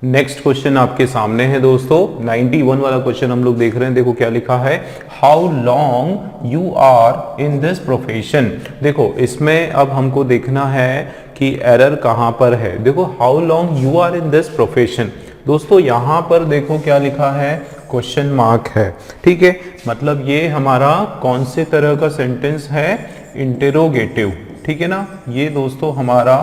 Next question आपके सामने है दोस्तों, 91 वाला क्वेश्चन हम लोग देख रहे हैं। देखो क्या लिखा है, how long you are in this profession. देखो इसमें अब हमको देखना है कि एरर कहां पर है। देखो how long you are in this profession, दोस्तों यहां पर देखो क्या लिखा है, क्वेश्चन मार्क है। ठीक है, मतलब ये हमारा कौन से तरह का सेंटेंस है, इंटेरोगेटिव। ठीक है ना, ये दोस्तों हमारा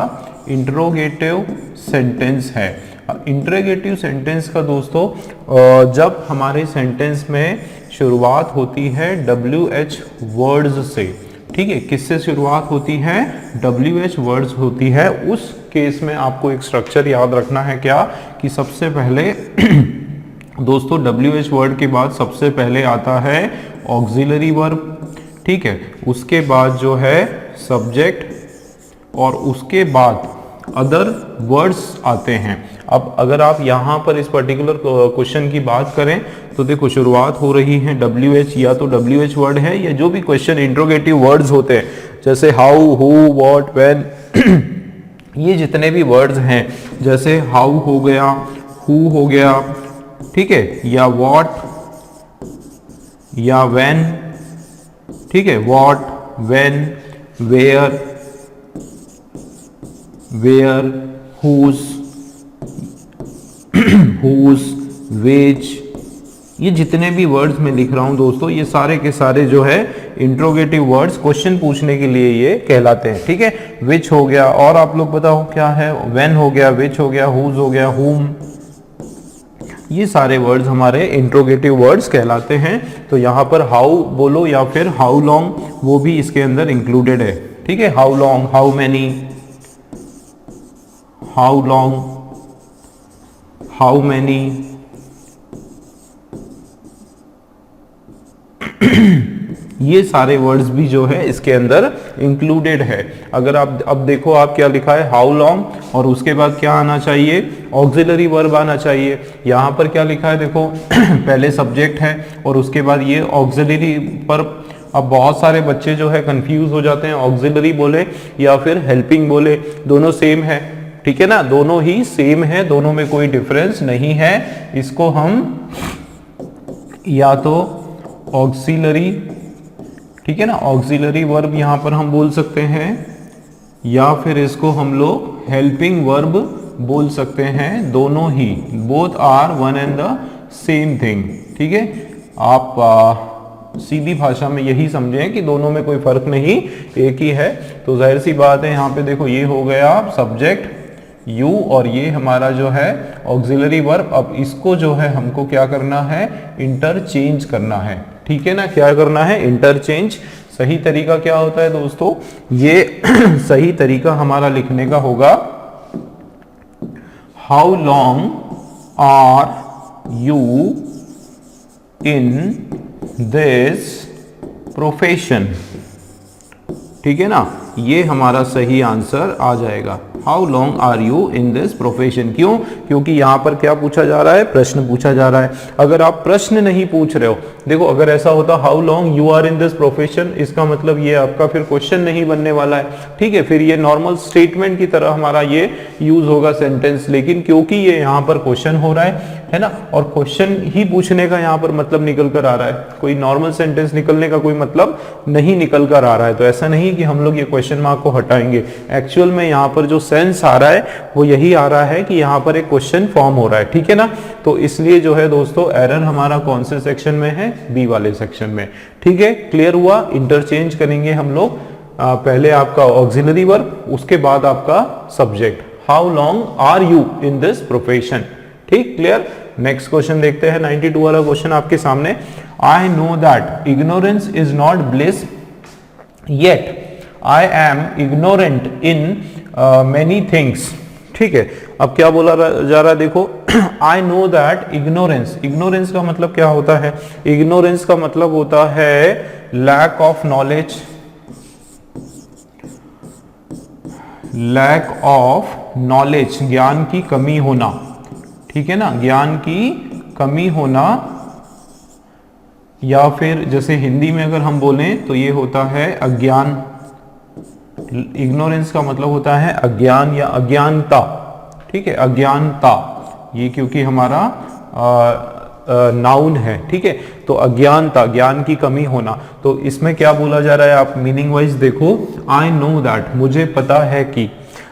इंटरोगेटिव सेंटेंस है। इंटरोगेटिव सेंटेंस का दोस्तों जब हमारे सेंटेंस में शुरुआत होती है WH वर्ड्स से, ठीक है, किससे शुरुआत होती है, WH वर्ड्स होती है, उस केस में आपको एक स्ट्रक्चर याद रखना है क्या, कि सबसे पहले दोस्तों WH वर्ड के बाद सबसे पहले आता है ऑक्सिलरी वर्ब, ठीक है, उसके बाद जो है सब्जेक्ट, और उसके बाद अदर वर्ड्स आते हैं। अब अगर आप यहाँ पर इस पर्टिकुलर क्वेश्चन की बात करें तो देखो शुरुआत हो रही है WH, या तो WH वर्ड है, या जो भी क्वेश्चन इंट्रोगेटिव वर्ड्स होते हैं जैसे हाउ, हु, व्हाट, व्हेन, ये जितने भी वर्ड्स हैं, जैसे हाउ हो गया, हु हो गया, ठीक है, या व्हाट, या व्हेन, ठीक है, what, when, where, where, whose, whose, ways, ये जितने भी वर्ड्स मैं लिख रहा हूं दोस्तों, ये सारे के सारे जो है इंट्रोगेटिव वर्ड्स क्वेश्चन पूछने के लिए ये कहलाते हैं। ठीक है, विच हो गया, और आप लोग बताओ क्या है, व्हेन हो गया, विच हो गया, हुज हो गया, हुम, ये सारे वर्ड्स हमारे इंट्रोगेटिव वर्ड्स कहलाते हैं। तो यहां पर हाउ बोलो या फिर हाउ लॉन्ग, वो भी इसके अंदर इंक्लूडेड है। ठीक है, how long, how many, how long, how many, ये सारे वर्ड्स भी जो है इसके अंदर इंक्लूडेड है। अगर आप अब देखो, आप क्या लिखा है, हाउ लॉन्ग, और उसके बाद क्या आना चाहिए, ऑक्सिलरी वर्ब आना चाहिए। यहां पर क्या लिखा है देखो पहले सब्जेक्ट है और उसके बाद ये ऑक्सिलरी वर्ब। अब बहुत सारे बच्चे जो है कंफ्यूज हो जाते हैं, ऑक्सिलरी बोले या फिर हेल्पिंग बोले, दोनों सेम है। ठीक है ना, दोनों ही सेम है, दोनों में कोई डिफरेंस नहीं है। इसको हम या तो ऑक्सिलरी, ठीक है ना, ऑक्सिलरी वर्ब यहां पर हम बोल सकते हैं, या फिर इसको हम लोग हेल्पिंग वर्ब बोल सकते हैं। दोनों ही, both are one and the same thing. ठीक है, आप सीधी भाषा में यही समझें कि दोनों में कोई फर्क नहीं, एक ही है। तो जाहिर सी बात है, यहाँ पे देखो ये हो गया सब्जेक्ट यू, और ये हमारा जो है ऑक्सिलरी वर्ब। अब इसको जो है हमको क्या करना है, इंटरचेंज करना है। ठीक है ना, क्या करना है, इंटरचेंज। सही तरीका क्या होता है दोस्तों, ये सही तरीका हमारा लिखने का होगा, how long are you in this profession. ठीक है ना, ये हमारा सही आंसर आ जाएगा, how long are you in this profession. क्यों, क्योंकि यहां पर क्या पूछा जा रहा है, प्रश्न पूछा जा रहा है। अगर आप प्रश्न नहीं पूछ रहे हो, देखो अगर ऐसा होता how long you are in this profession, इसका मतलब ये आपका फिर क्वेश्चन नहीं बनने वाला है। ठीक है, फिर ये नॉर्मल स्टेटमेंट की तरह हमारा ये यूज होगा सेंटेंस। लेकिन क्योंकि ये यहाँ पर क्वेश्चन हो रहा है ना, और क्वेश्चन ही पूछने का यहाँ पर मतलब निकल कर आ रहा है, कोई नॉर्मल सेंटेंस निकलने का कोई मतलब नहीं निकल कर आ रहा है। तो ऐसा नहीं कि हम लोग ये क्वेश्चन मार्क को हटाएंगे, एक्चुअल में यहाँ पर जो सेंस आ रहा है वो यही आ रहा है कि यहाँ पर एक क्वेश्चन फॉर्म हो रहा है। ठीक है ना, तो इसलिए जो है दोस्तों एरर हमारा कौन से सेक्शन में है, बी वाले सेक्शन में। ठीक है, क्लियर हुआ। इंटरचेंज करेंगे हम लोग, पहले आपका ऑक्सिलरी वर्ब, उसके बाद आपका subject. How long are you in this profession. ठीक, क्लियर। नेक्स्ट क्वेश्चन देखते हैं, 92 वाला क्वेश्चन आपके सामने। I know that ignorance is not bliss, yet I am ignorant in many things. ठीक है, अब क्या बोला जा रहा है देखो, I know that ignorance, ignorance का मतलब क्या होता है, इग्नोरेंस का मतलब होता है lack of knowledge, lack of knowledge, ज्ञान की कमी होना। ठीक है ना, ज्ञान की कमी होना, या फिर जैसे हिंदी में अगर हम बोलें तो ये होता है अज्ञान। इग्नोरेंस का मतलब होता है अज्ञान या अज्ञानता। ठीक है, अज्ञानता, ये क्योंकि हमारा नाउन है, ठीक है। तो अज्ञानता, ज्ञान की कमी होना, तो इसमें क्या बोला जा रहा है, आप मीनिंग वाइज देखो, आई नो दैट, मुझे पता है कि।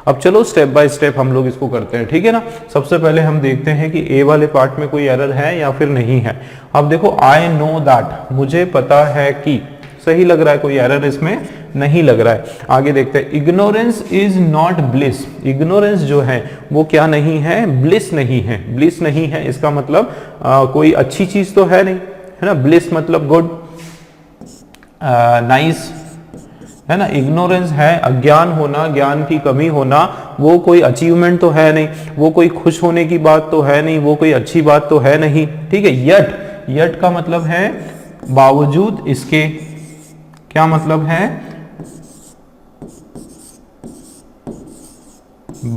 अब चलो स्टेप बाय स्टेप हम लोग इसको करते हैं, ठीक है ना। सबसे पहले हम देखते हैं कि ए वाले पार्ट में कोई एरर है या फिर नहीं है। अब देखो, आई नो दैट, मुझे पता है कि, सही लग रहा है, कोई एरर इसमें नहीं लग रहा है। आगे देखते हैं, ignorance is not bliss, ignorance जो है वो क्या नहीं है, ब्लिस नहीं है। ब्लिस नहीं है इसका मतलब कोई अच्छी चीज तो है नहीं, है ना। ब्लिस मतलब गुड, नाइस, है ना। इग्नोरेंस है अज्ञान होना, ज्ञान की कमी होना, वो कोई अचीवमेंट तो है नहीं, वो कोई खुश होने की बात तो है नहीं, वो कोई अच्छी बात तो है नहीं, ठीक है। यट, यट का मतलब है बावजूद इसके, क्या मतलब है,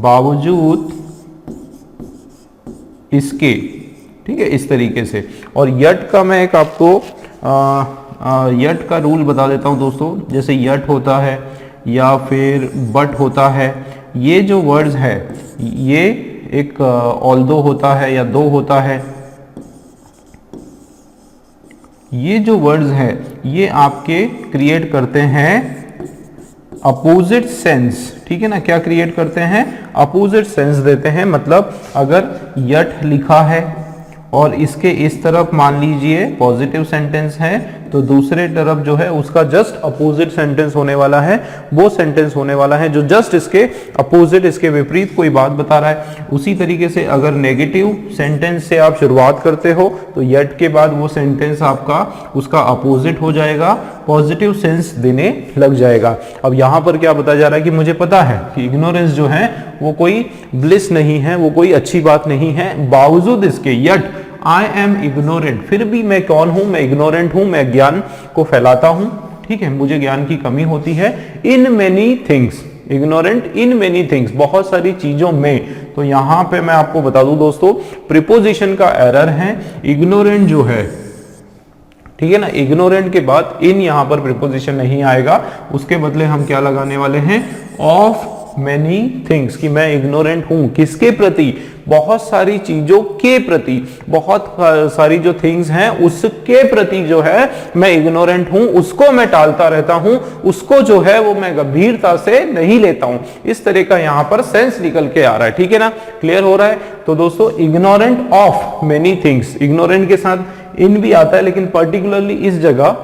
बावजूद इसके, ठीक है, इस तरीके से। और यट का मैं एक आपको यट का रूल बता देता हूं दोस्तों। जैसे यट होता है या फिर बट होता है, ये जो वर्ड्स है ये एक ऑल्दो होता है या दो होता है, ये जो वर्ड्स है ये आपके क्रिएट करते हैं अपोजिट सेंस, ठीक है ना। क्या क्रिएट करते हैं, अपोजिट सेंस देते हैं। मतलब अगर यट लिखा है और इसके इस तरफ मान लीजिए पॉजिटिव सेंटेंस है, तो दूसरे तरफ जो है उसका जस्ट अपोजिट सेंटेंस होने वाला है, वो सेंटेंस होने वाला है जो जस्ट इसके अपोजिट, इसके विपरीत कोई बात बता रहा है। उसी तरीके से अगर नेगेटिव सेंटेंस से आप शुरुआत करते हो तो यट के बाद वो सेंटेंस आपका उसका अपोजिट हो जाएगा, पॉजिटिव सेंस देने लग जाएगा। अब यहां पर क्या बताया जा रहा है कि मुझे पता है कि इग्नोरेंस जो है वो कोई ब्लिस नहीं है, वो कोई अच्छी बात नहीं है, बावजूद इसके यट आई एम इग्नोरेंट, फिर भी मैं कौन हूं, मैं इग्नोरेंट हूं, मैं ज्ञान को फैलाता हूं, ठीक है, मुझे ज्ञान की कमी होती है। इन many things, ignorant in many things, बहुत सारी चीजों में। तो यहां पे मैं आपको बता दूं दोस्तों, प्रीपोजिशन का एरर है। इग्नोरेंट जो है, ठीक है ना, इग्नोरेंट के बाद इन यहां पर प्रीपोजिशन नहीं आएगा, उसके बदले हम क्या लगाने वाले हैं, ऑफ मेनी थिंग्स, कि मैं इग्नोरेंट हूं, किसके प्रति, बहुत सारी चीजों के प्रति, बहुत सारी जो थिंग्स हैं उसके प्रति जो है मैं इग्नोरेंट हूं, उसको मैं टालता रहता हूं, उसको जो है वो मैं गंभीरता से नहीं लेता हूं। इस तरह का यहां पर सेंस निकल के आ रहा है, ठीक है ना, क्लियर हो रहा है। तो दोस्तों, ignorant of many things, ignorant के साथ इन भी आता है, लेकिन पर्टिकुलरली इस जगह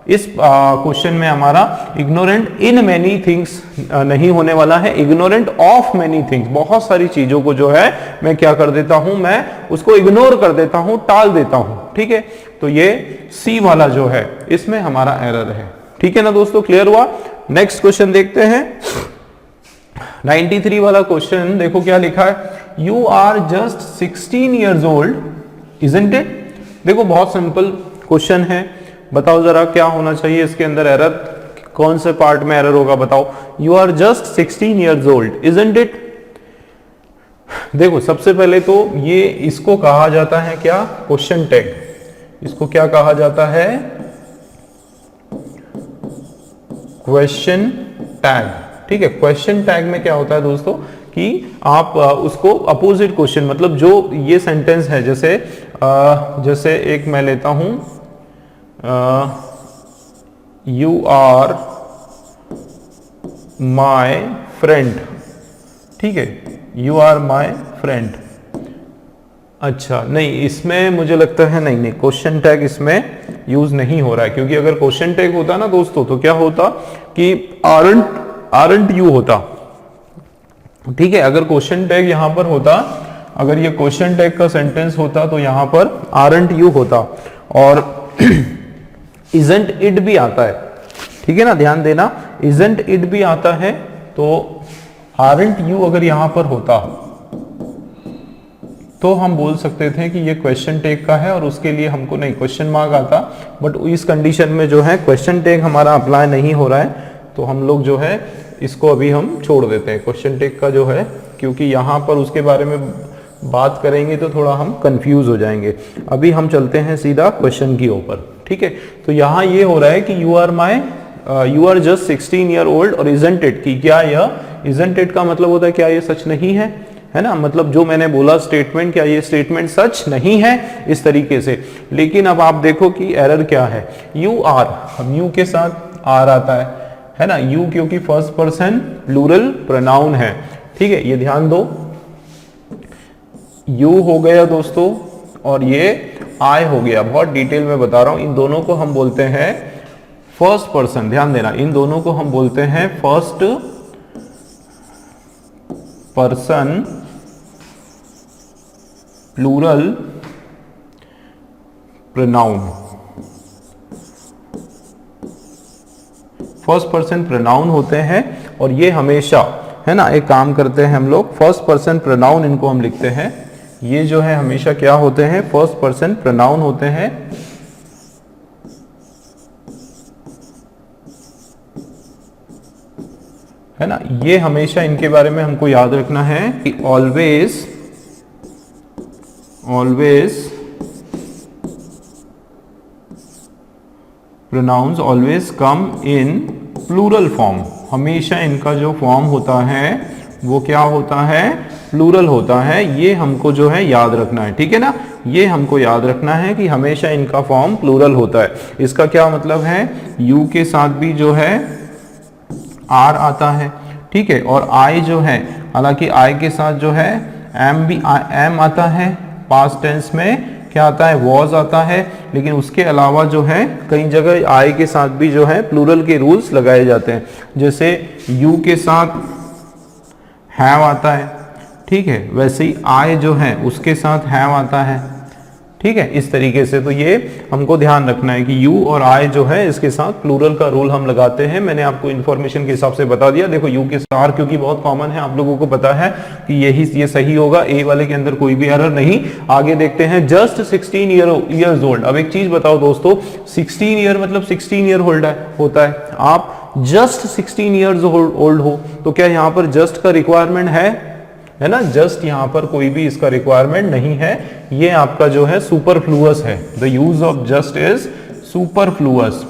इस क्वेश्चन में हमारा इग्नोरेंट इन मेनी थिंग्स नहीं होने वाला है, इग्नोरेंट ऑफ मेनी थिंग्स, बहुत सारी चीजों को जो है मैं क्या कर देता हूं, मैं उसको इग्नोर कर देता हूं, टाल देता हूं, ठीक है। तो ये सी वाला जो है इसमें हमारा एरर है, ठीक है ना दोस्तों, क्लियर हुआ। नेक्स्ट क्वेश्चन देखते हैं, 93 वाला क्वेश्चन देखो क्या लिखा है, you are just 16 years old, isn't it? देखो बहुत सिंपल क्वेश्चन है, बताओ जरा क्या होना चाहिए इसके अंदर एरर, कौन से पार्ट में एरर होगा बताओ। You are just 16 years old, isn't it? देखो सबसे पहले तो ये इसको कहा जाता है क्या, क्वेश्चन टैग, इसको क्या कहा जाता है, क्वेश्चन टैग, ठीक है। क्वेश्चन टैग में क्या होता है दोस्तों कि आप उसको अपोजिट क्वेश्चन, मतलब जो ये सेंटेंस है, जैसे एक मैं लेता हूं, यू आर माई फ्रेंड, ठीक है, यू आर माई फ्रेंड। अच्छा नहीं, इसमें मुझे लगता है नहीं, क्वेश्चन टैग इसमें यूज नहीं हो रहा है, क्योंकि अगर क्वेश्चन टैग होता ना दोस्तों तो क्या होता कि आरंट यू होता, ठीक है। अगर क्वेश्चन टैग यहां पर होता, अगर ये क्वेश्चन टैग का सेंटेंस होता तो यहां पर आरंट यू होता, और इजंट इट भी आता है, ठीक है ना, ध्यान देना, इजंट इट भी आता है। तो आरंट यू अगर यहां पर होता तो हम बोल सकते थे कि ये क्वेश्चन टैग का है और उसके लिए हमको नहीं क्वेश्चन मार्क आता, बट इस कंडीशन में जो है क्वेश्चन टैग हमारा अप्लाई नहीं हो रहा है, तो हम लोग जो है इसको अभी हम छोड़ देते हैं क्वेश्चन टैग का जो है, क्योंकि यहां पर उसके बारे में बात करेंगे तो थोड़ा हम कंफ्यूज हो जाएंगे। अभी हम चलते हैं सीधा क्वेश्चन की ऊपर, ठीक है। तो यहां ये हो रहा है कि you are just 16 year old और इजंट इट, की क्या यह इजंट इट का मतलब होता है क्या ये सच नहीं है, है ना, मतलब जो मैंने बोला स्टेटमेंट, क्या ये स्टेटमेंट सच नहीं है, इस तरीके से। लेकिन अब आप देखो कि एरर क्या है, यू आर, अब यू के साथ आर आता है ना, यू क्योंकि फर्स्ट पर्सन प्लूरल प्रोनाउन है, ठीक है, ये ध्यान दो, यू हो गया दोस्तों और ये आई हो गया। बहुत डिटेल में बता रहा हूं, इन दोनों को हम बोलते हैं फर्स्ट पर्सन, ध्यान देना, इन दोनों को हम बोलते हैं first person plural pronoun. First person pronoun होते हैं और ये हमेशा, है ना, एक काम करते हैं हम लोग, फर्स्ट पर्सन प्रोनाउन इनको हम लिखते हैं, ये जो है हमेशा क्या होते हैं, फर्स्ट पर्सन प्रोनाउन होते हैं। है ना, ये हमेशा इनके बारे में हमको याद रखना है कि always pronouns always come in plural form, हमेशा इनका जो फॉर्म होता है वो क्या होता है, प्लूरल होता है। ये हमको जो है याद रखना है, ठीक है ना, ये हमको याद रखना है कि हमेशा इनका फॉर्म प्लूरल होता है। इसका क्या मतलब है, यू के साथ भी जो है आर आता है, ठीक है, और आई जो है, हालांकि आई के साथ जो है एम भी एम आता है, पास्ट टेंस में क्या आता है, वॉज आता है, लेकिन उसके अलावा जो है कई जगह आई के साथ भी जो है प्लूरल के रूल्स लगाए जाते हैं। जैसे यू के साथ हैव आता है, ठीक है, वैसे ही आई जो है उसके साथ हैव आता है, ठीक है, इस तरीके से। तो ये हमको ध्यान रखना है कि यू और आई जो है इसके साथ प्लूरल का रूल हम लगाते हैं। मैंने आपको इन्फॉर्मेशन के हिसाब से बता दिया। देखो यू के साथ आर क्योंकि बहुत कॉमन है, आप लोगों को पता है कि ये सही होगा, ए वाले के अंदर कोई भी एरर नहीं। आगे देखते हैं, जस्ट 16 ईयर्स ओल्ड। अब एक चीज बताओ दोस्तों, 16 ईयर मतलब 16 ईयर ओल्ड होता है, आप जस्ट 16 ईयर्स ओल्ड हो, तो क्या यहाँ पर जस्ट का रिक्वायरमेंट है ना, जस्ट यहां पर कोई भी इसका रिक्वायरमेंट नहीं है, ये आपका जो है सुपरफ्लुअस है। The use of just is superfluous,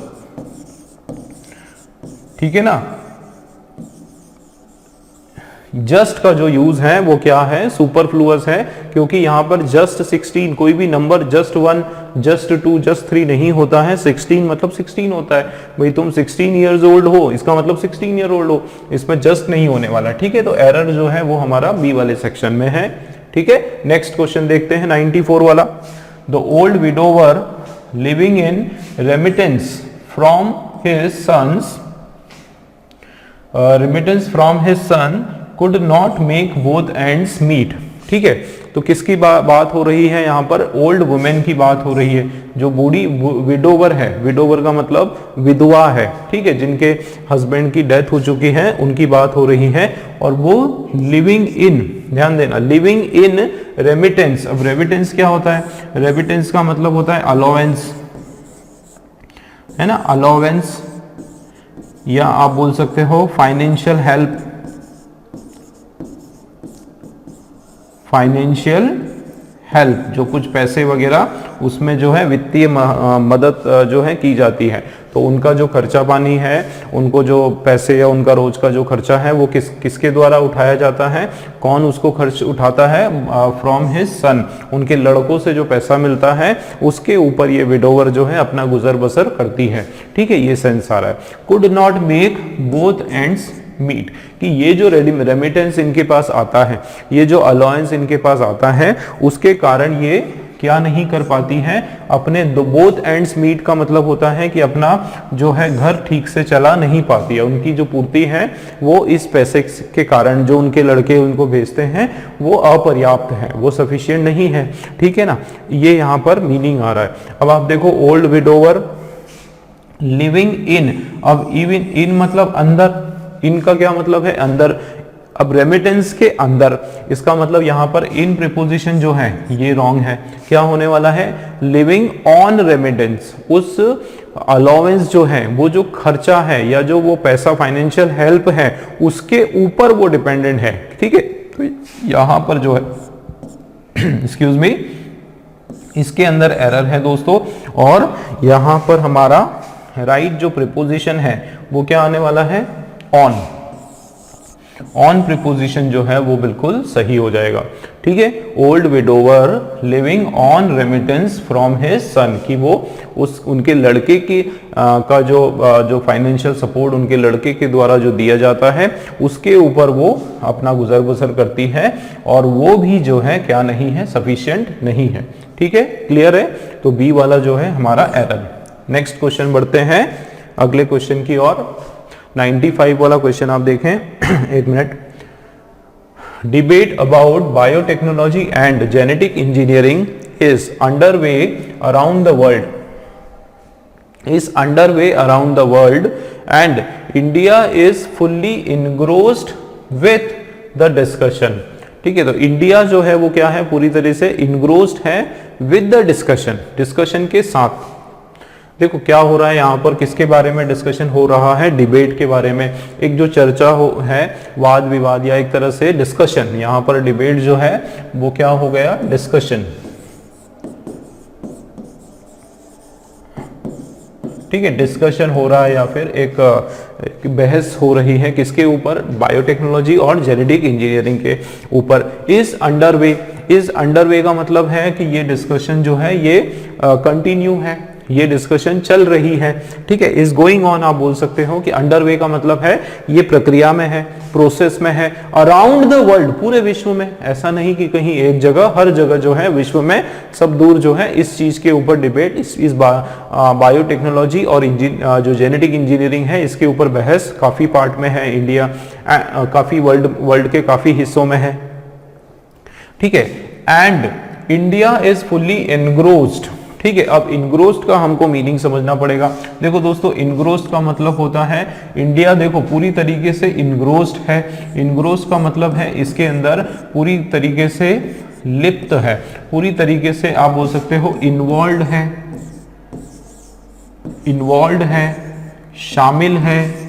ठीक है ना, जस्ट का जो यूज है वो क्या है, सुपरफ्लुअस है, क्योंकि यहां पर जस्ट 16 कोई भी नंबर जस्ट 1 जस्ट 2 जस्ट 3 नहीं होता है, 16 मतलब 16 होता है। भाई तुम 16 ईयर्स ओल्ड हो, इसका मतलब 16 ईयर ओल्ड हो, इसमें जस्ट नहीं होने वाला, ठीक है। तो एरर जो है वो हमारा बी वाले सेक्शन में है, ठीक है। नेक्स्ट क्वेश्चन देखते हैं 94 वाला। The old widower living in remittance from his son could not make both ends meet, ठीक है। तो किसकी बात हो रही है यहाँ पर, ओल्ड वुमेन की बात हो रही है, जो बूढ़ी विडोवर है, विडोवर का मतलब विधवा है, ठीक है, जिनके हस्बैंड की डेथ हो चुकी है, उनकी बात हो रही है, और वो लिविंग इन, ध्यान देना, लिविंग इन रेमिटेंस। अब रेमिटेंस क्या होता है, रेमिटेंस का मतलब होता है अलाउंस, है ना, अलाउंस, या आप बोल सकते हो फाइनेंशियल हेल्प, फाइनेंशियल हेल्प, जो कुछ पैसे वगैरह उसमें जो है वित्तीय मदद जो है की जाती है। तो उनका जो खर्चा पानी है, उनको जो पैसे या उनका रोज का जो खर्चा है वो किसके द्वारा उठाया जाता है, कौन उसको खर्च उठाता है, फ्रॉम हिज सन, उनके लड़कों से जो पैसा मिलता है उसके ऊपर ये विडोवर जो है अपना गुजर बसर करती है, ठीक है, ये सेंस आ रहा है। Could not make both ends meet, कि ये जो रेमिटेंस इनके पास आता है, ये जो अलाउंस इनके पास आता है, उसके कारण ये क्या नहीं कर पाती हैं, अपने बोथ एंड्स मीट का मतलब होता है कि अपना जो है घर ठीक से चला नहीं पाती है, उनकी जो पूर्ति है वो इस पैसे के कारण जो उनके लड़के उनको भेजते हैं वो अपर्याप्त है, वो सफिशिएंट नहीं है, ठीक है ना, ये यहाँ पर मीनिंग आ रहा है। अब आप देखो, ओल्ड विडोवर लिविंग इन, अब इन मतलब अंदर, इनका क्या मतलब है, अंदर। अब रेमिटेंस के अंदर, इसका मतलब यहां पर इन प्रीपोजिशन जो है ये रॉन्ग है, क्या होने वाला है, लिविंग ऑन रेमिटेंस, उस अलाउंस जो है, वो जो खर्चा है या जो वो पैसा फाइनेंशियल हेल्प है उसके ऊपर वो डिपेंडेंट है, ठीक है। तो यहां पर जो है एक्सक्यूज मी, इसके अंदर एरर है दोस्तों, और यहां पर हमारा राइट जो प्रीपोजिशन है वो क्या आने वाला है, ऑन। ऑन प्रीपोजिशन जो है वो बिल्कुल सही हो जाएगा। ठीक है, old widower living on remittance from his son, कि वो उस उनके लड़के की का जो फाइनेंशियल सपोर्ट उनके लड़के के द्वारा जो दिया जाता है उसके ऊपर वो अपना गुजर बसर करती है, और वो भी जो है क्या नहीं है, सफिशिएंट नहीं है। ठीक है, क्लियर है। तो बी वाला जो है हमारा एरर। नेक्स्ट क्वेश्चन बढ़ते हैं अगले क्वेश्चन की ओर। 95 वाला क्वेश्चन आप देखें। एक minute. Debate about biotechnology and genetic engineering is underway around the world and India is fully इनग्रोस्ड with the discussion. ठीक है, तो इंडिया जो है वो क्या है, पूरी तरह से इनग्रोस्ड है विद द डिस्कशन के साथ। देखो क्या हो रहा है यहाँ पर, किसके बारे में डिस्कशन हो रहा है, डिबेट के बारे में। एक जो चर्चा है, वाद विवाद या एक तरह से डिस्कशन, यहाँ पर डिबेट जो है वो क्या हो गया, डिस्कशन। ठीक है, डिस्कशन हो रहा है या फिर एक बहस हो रही है किसके ऊपर, बायोटेक्नोलॉजी और जेनेटिक इंजीनियरिंग के ऊपर। इज अंडरवे का मतलब है कि ये डिस्कशन जो है ये कंटिन्यू है, ये डिस्कशन चल रही है। ठीक है, इज गोइंग ऑन आप बोल सकते हो कि अंडरवे का मतलब है ये प्रक्रिया में है, प्रोसेस में है, अराउंड द वर्ल्ड, पूरे विश्व में। ऐसा नहीं कि कहीं एक जगह, हर जगह जो है विश्व में सब दूर जो है इस चीज के ऊपर डिबेट, इस बायोटेक्नोलॉजी और जो जेनेटिक इंजीनियरिंग है इसके ऊपर बहस काफी पार्ट में है, इंडिया काफी वर्ल्ड के काफी हिस्सों में है। ठीक है, and India is fully engrossed. ठीक है, अब इनग्रोस्ड का हमको मीनिंग समझना पड़ेगा। देखो दोस्तों, इनग्रोस्ड का मतलब होता है इंडिया देखो पूरी तरीके से इनग्रोस्ड है। इनग्रोस्ड का मतलब है इसके अंदर पूरी तरीके से लिप्त है, पूरी तरीके से आप बोल सकते हो इन्वॉल्व है, शामिल है।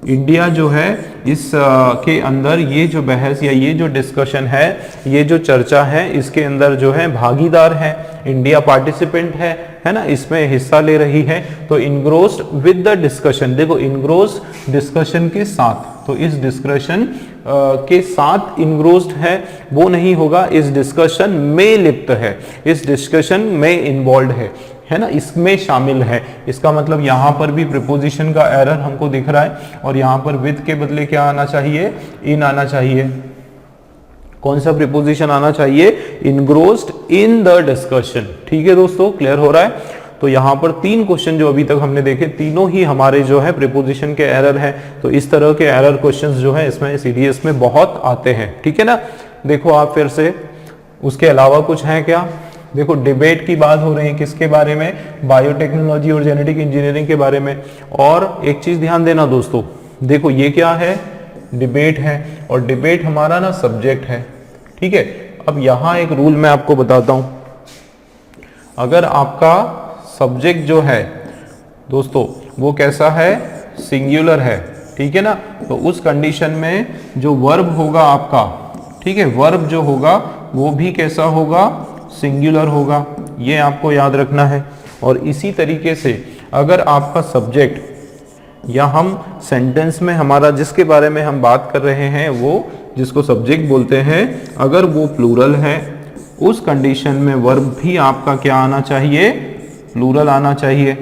इंडिया जो है इस के अंदर ये जो बहस या ये जो डिस्कशन है, ये जो चर्चा है, इसके अंदर जो है भागीदार है, इंडिया पार्टिसिपेंट है ना, इसमें हिस्सा ले रही है। तो इनग्रोस्ड विद द डिस्कशन, देखो इनग्रोस्ड डिस्कशन के साथ, तो इस डिस्कशन के साथ इनग्रोस्ड है वो नहीं होगा, इस डिस्कशन में लिप्त है, इस डिस्कशन में इन्वॉल्व है ना, इसमें शामिल है। इसका मतलब यहां पर भी प्रीपोजिशन का एरर हमको दिख रहा है, और यहां पर विद के बदले क्या आना चाहिए, इन आना चाहिए। कौन सा प्रीपोजिशन आना चाहिए, इनग्रोस्ड इन द डिस्कशन। ठीक है दोस्तों, क्लियर हो रहा है। तो यहां पर 3 क्वेश्चन जो अभी तक हमने देखे, तीनों ही हमारे जो है प्रीपोजिशन के एरर है। तो इस तरह के एरर क्वेश्चंस जो है इसमें सीडीएस में बहुत आते हैं। ठीक है ना, देखो आप फिर से, उसके अलावा कुछ है क्या। देखो डिबेट की बात हो रही है किसके बारे में, बायोटेक्नोलॉजी और जेनेटिक इंजीनियरिंग के बारे में। और एक चीज ध्यान देना दोस्तों, देखो ये क्या है, डिबेट है, और डिबेट हमारा ना सब्जेक्ट है। ठीक है, अब यहां एक रूल मैं आपको बताता हूं। अगर आपका सब्जेक्ट जो है दोस्तों वो कैसा है, सिंगुलर है, ठीक है ना, तो उस कंडीशन में जो वर्ब होगा आपका, ठीक है, वर्ब जो होगा वो भी कैसा होगा, सिंगुलर होगा। ये आपको याद रखना है। और इसी तरीके से अगर आपका सब्जेक्ट या हम सेंटेंस में हमारा जिसके बारे में हम बात कर रहे हैं वो जिसको सब्जेक्ट बोलते हैं, अगर वो प्लूरल है, उस कंडीशन में वर्ब भी आपका क्या आना चाहिए, प्लूरल आना चाहिए।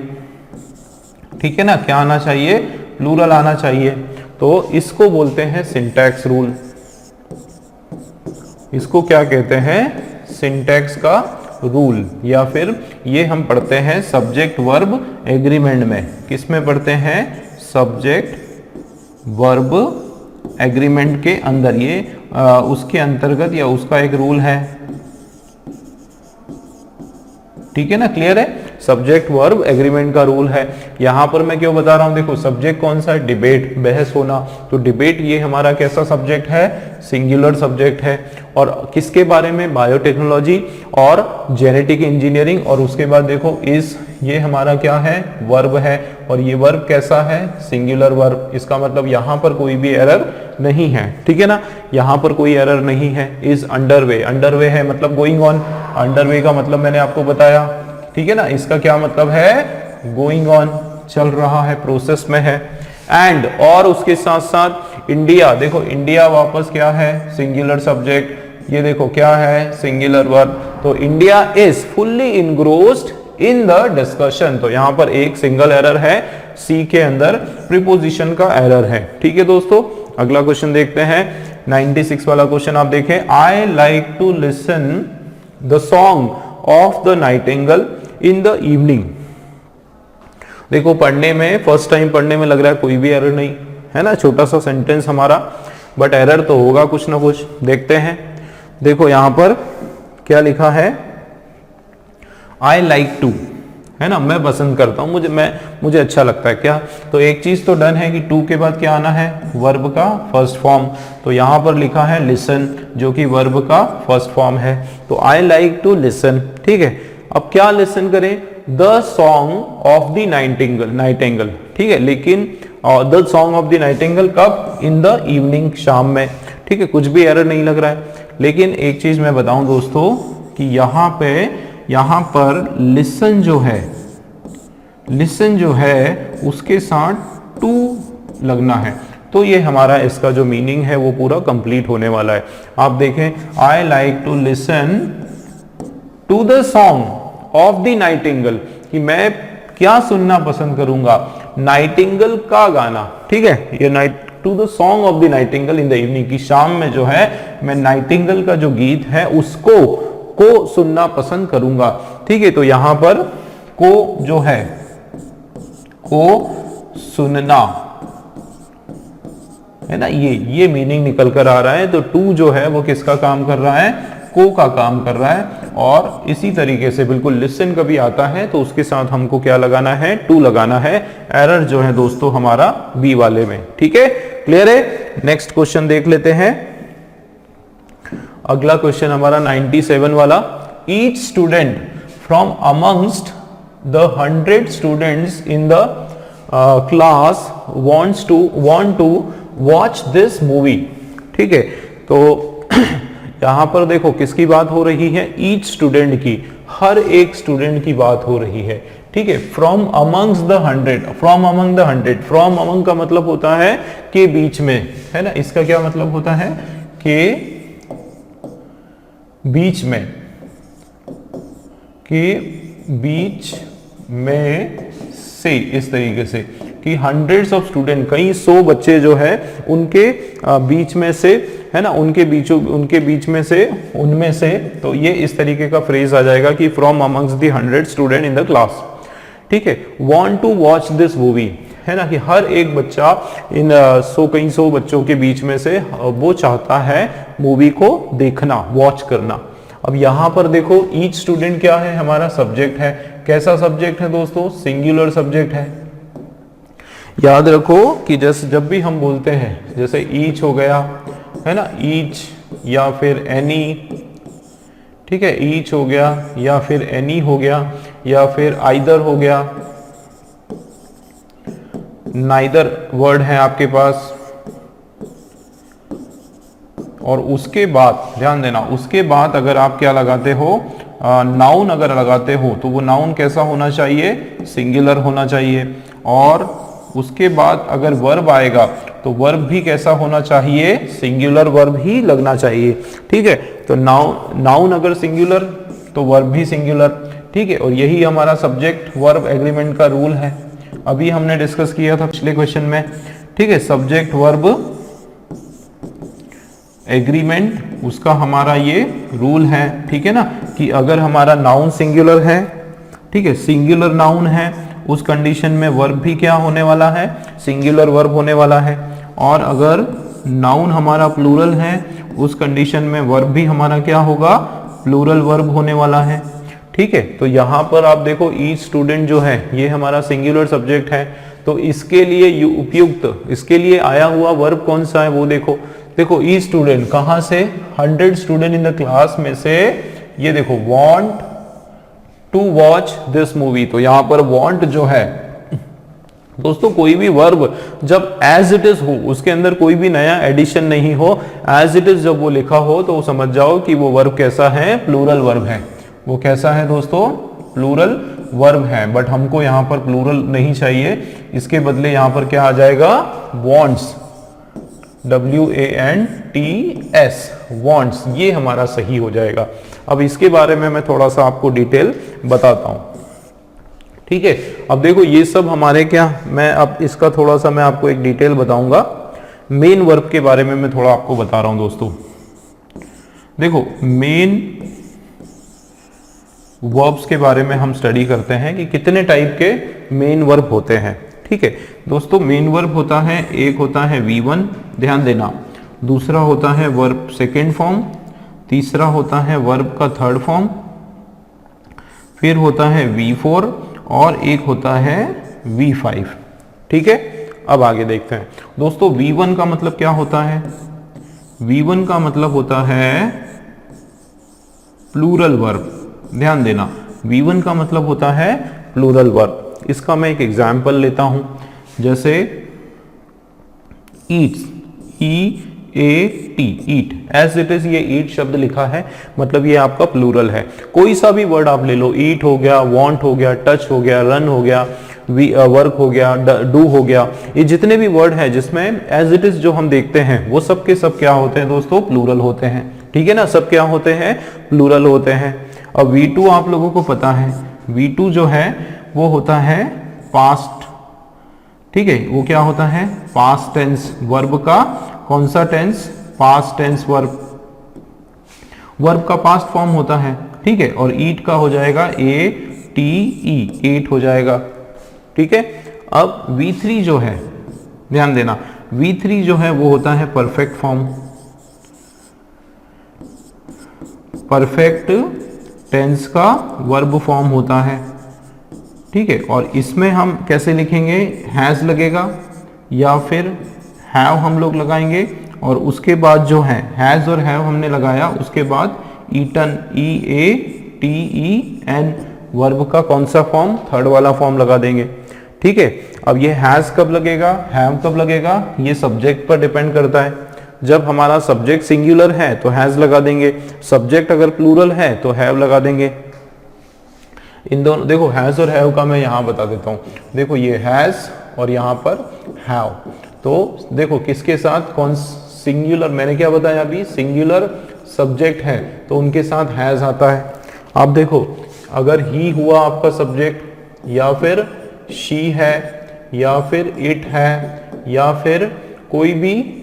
ठीक है ना, क्या आना चाहिए, प्लूरल आना चाहिए। तो इसको बोलते हैं सिंटैक्स रूल। इसको क्या कहते हैं, सिंटैक्स का रूल, या फिर ये हम पढ़ते हैं सब्जेक्ट वर्ब एग्रीमेंट में। किस में पढ़ते हैं, सब्जेक्ट वर्ब एग्रीमेंट के अंदर। ये उसके अंतर्गत या उसका एक रूल है। ठीक है ना, क्लियर है, सब्जेक्ट वर्ब एग्रीमेंट का रूल है। यहां पर मैं क्यों बता रहा हूं, देखो सब्जेक्ट कौन सा है, डिबेट, बहस होना। तो डिबेट ये हमारा कैसा सब्जेक्ट है, सिंगुलर सब्जेक्ट है। और किसके बारे में, बायोटेक्नोलॉजी और जेनेटिक इंजीनियरिंग। और उसके बाद देखो इस, ये हमारा क्या है, वर्ब है, और ये वर्ब कैसा है, सिंगुलर वर्ब। इसका मतलब यहां पर कोई भी एरर नहीं है। ठीक है ना, यहां पर कोई एरर नहीं है। इज अंडरवे, अंडरवे है मतलब गोइंग ऑन। अंडरवे का मतलब मैंने आपको बताया। ठीक है ना, इसका क्या मतलब है, गोइंग ऑन, चल रहा है, प्रोसेस में है। एंड, और उसके साथ साथ इंडिया, देखो इंडिया वापस क्या है, सिंगुलर सब्जेक्ट, ये देखो क्या है, सिंगुलर वर्ब। तो India is fully इनग्रोस्ड in the discussion, तो यहां पर एक सिंगल एरर है, सी के अंदर प्रीपोजिशन का एरर है। ठीक है दोस्तों, अगला क्वेश्चन देखते हैं 96 वाला क्वेश्चन आप देखें, I like to listen the song of the nightingale in the evening. देखो पढ़ने में, फर्स्ट टाइम पढ़ने में लग रहा है कोई भी एरर नहीं है ना, छोटा सा सेंटेंस हमारा, बट एरर तो होगा कुछ ना कुछ। देखते हैं, देखो यहां पर क्या लिखा है, आई लाइक टू, है ना, मैं पसंद करता हूं, मुझे अच्छा लगता है क्या। तो एक चीज तो डन है कि टू के बाद क्या आना है, वर्ब का फर्स्ट फॉर्म। तो यहां पर लिखा है लिसन, जो कि वर्ब का फर्स्ट फॉर्म है। तो आई लाइक टू लिसन, ठीक है। अब क्या लिसन करें, the song of the Nightingale, ठीक है। लेकिन the song of the Nightingale कब, इन द इवनिंग, शाम में, ठीक है। कुछ भी एरर नहीं लग रहा है। लेकिन एक चीज मैं बताऊं दोस्तों कि यहां पर लिसन जो है उसके साथ टू लगना है, तो ये हमारा इसका जो मीनिंग है वो पूरा कंप्लीट होने वाला है। आप देखें, I like to listen to the song of the nightingale, कि मैं क्या सुनना पसंद करूंगा, नाइटिंगेल का गाना, ठीक है। ये to the song of the nightingale in the evening, की शाम में जो है मैं नाइटिंगेल का जो गीत है उसको सुनना पसंद करूंगा, ठीक है। तो यहां पर को जो है, को सुनना है ना, ये मीनिंग निकल कर आ रहा है। तो टू जो है वो किसका काम कर रहा है, को का काम कर रहा है। और इसी तरीके से बिल्कुल लिसन कभी आता है तो उसके साथ हमको क्या लगाना है, टू लगाना है। एरर जो है दोस्तों हमारा बी वाले में, ठीक है, क्लियर है। नेक्स्ट क्वेश्चन देख लेते हैं। अगला क्वेश्चन हमारा 97 वाला, each student from amongst the 100 students in the class want to watch this movie, ठीक है। तो यहां पर देखो किसकी बात हो रही है, ईच स्टूडेंट की, हर एक स्टूडेंट की बात हो रही है, ठीक है। From amongst the 100, from among the 100, from among का मतलब होता है के बीच में, है ना। इसका क्या मतलब होता है, के बीच में, के बीच में से, इस तरीके से कि हंड्रेड्स ऑफ स्टूडेंट, कई 100 बच्चे जो है उनके बीच में से, है ना, उनके बीच में से, उनमें से। तो ये इस तरीके का फ्रेज आ जाएगा कि from amongst the 100 student in the class, ठीक है। Want to watch this movie, है ना, कि हर एक बच्चा इन कई 100 बच्चों के बीच में से वो चाहता है मूवी को देखना, वॉच करना। अब यहां पर देखो ईच स्टूडेंट क्या है, हमारा सब्जेक्ट है। कैसा सब्जेक्ट है दोस्तों, सिंगुलर सब्जेक्ट है। याद रखो कि जब भी हम बोलते हैं, जैसे ईच हो गया, है ना, ईच या फिर एनी, ठीक है, ईच हो गया या फिर एनी हो गया या फिर आइदर हो गया, नाइदर वर्ड है आपके पास। और उसके बाद ध्यान देना, उसके बाद अगर आप क्या लगाते हो, नाउन अगर लगाते हो तो वो नाउन कैसा होना चाहिए, सिंगुलर होना चाहिए। और उसके बाद अगर वर्ब आएगा तो वर्ब भी कैसा होना चाहिए, सिंगुलर वर्ब ही लगना चाहिए, ठीक है। तो नाउन अगर सिंगुलर तो वर्ब भी सिंगुलर, ठीक है। और यही हमारा सब्जेक्ट वर्ब एग्रीमेंट का रूल है, अभी हमने डिस्कस किया था पिछले क्वेश्चन में, ठीक है। सब्जेक्ट वर्ब एग्रीमेंट, उसका हमारा ये रूल है, ठीक है ना, कि अगर हमारा नाउन सिंगुलर है, ठीक है, सिंगुलर नाउन है, उस कंडीशन में वर्ब भी क्या होने वाला है, सिंगुलर वर्ब होने वाला है। और अगर नाउन हमारा प्लूरल है, उस कंडीशन में वर्ब भी हमारा क्या होगा, प्लूरल वर्ब होने वाला है, ठीक है। तो यहां पर आप देखो ईच स्टूडेंट जो है ये हमारा सिंगुलर सब्जेक्ट है, तो इसके लिए उपयुक्त, इसके लिए आया हुआ वर्ब कौन सा है वो देखो ईच स्टूडेंट कहां से, 100 स्टूडेंट इन द क्लास में से, ये देखो want to watch this movie. तो यहां पर वांट जो है दोस्तों, कोई भी वर्ब जब एज इट इज हो, उसके अंदर कोई भी नया एडिशन नहीं हो, एज इट इज जब वो लिखा हो तो समझ जाओ कि वो वर्ब कैसा है, प्लूरल वर्ब है। वो कैसा है दोस्तों, प्लूरल वर्ब है। बट हमको यहां पर प्लूरल नहीं चाहिए, इसके बदले यहां पर क्या आ जाएगा, वांट्स, WANTS, wants, ये हमारा सही हो जाएगा। अब इसके बारे में मैं थोड़ा सा आपको डिटेल बताता हूं, ठीक है। अब देखो ये सब हमारे क्या, मैं अब इसका थोड़ा सा मैं आपको एक डिटेल बताऊंगा। मेन वर्ब के बारे में मैं थोड़ा आपको बता रहा हूं दोस्तों। देखो मेन वर्ब्स के बारे में हम स्टडी करते हैं कि कितने टाइप के मेन वर्ब होते हैं, ठीक है दोस्तों। मेन वर्ब होता है, एक होता है V1, ध्यान देना, दूसरा होता है वर्ब सेकेंड फॉर्म, तीसरा होता है वर्ब का थर्ड फॉर्म, फिर होता है V4 और एक होता है V5, ठीक है। अब आगे देखते हैं दोस्तों, V1 का मतलब क्या होता है? V1 का मतलब होता है प्लूरल वर्ब, ध्यान देना, V1 का मतलब होता है प्लूरल वर्ब। इसका मैं एक एग्जाम्पल लेता हूं, जैसे eats, EAT, eat, as it is, ये ईट शब्द लिखा है, मतलब ये आपका प्लूरल है। कोई सा भी वर्ड आप ले लो, ईट हो गया, वांट हो गया, टच हो गया, रन हो गया, वर्क हो गया, डू हो गया, ये जितने भी वर्ड हैं जिसमें एज इट इज जो हम देखते हैं वो सब के सब क्या होते हैं दोस्तों? प्लूरल होते हैं, ठीक है ना। सब क्या होते हैं? प्लूरल होते हैं। अब V2 आप लोगों को पता है, V2 जो है वो होता है पास्ट, ठीक है, वो क्या होता है? Past tense. वर्ब का कौन सा tense? Past tense verb, verb का पास्ट फॉर्म होता है, ठीक है। और ईट का हो जाएगा ATE, एट हो जाएगा, ठीक है। अब V3 जो है, ध्यान देना, V3 जो है वो होता है परफेक्ट फॉर्म, परफेक्ट टेंस का वर्ब फॉर्म होता है, ठीक है। और इसमें हम कैसे लिखेंगे? हैज लगेगा या फिर हैव हम लोग लगाएंगे, और उसके बाद जो है हैज और हैव हमने लगाया, उसके बाद ईटन, EATEN, वर्ब का कौन सा फॉर्म? थर्ड वाला फॉर्म लगा देंगे, ठीक है। अब ये हैज कब लगेगा, हैव कब लगेगा, ये सब्जेक्ट पर डिपेंड करता है। जब हमारा सब्जेक्ट सिंगुलर है तो हैज लगा देंगे, सब्जेक्ट अगर प्लूरल है तो हैव लगा देंगे। इन दोनों, देखो हैज और हैव का मैं यहां बता देता हूं। देखो ये हैज और यहां पर हैव, तो देखो किसके साथ कौन सिंगुलर, मैंने क्या बताया अभी? सिंगुलर सब्जेक्ट है तो उनके साथ हैज आता है। आप देखो अगर ही हुआ आपका सब्जेक्ट, या फिर शी है, या फिर इट है, या फिर कोई भी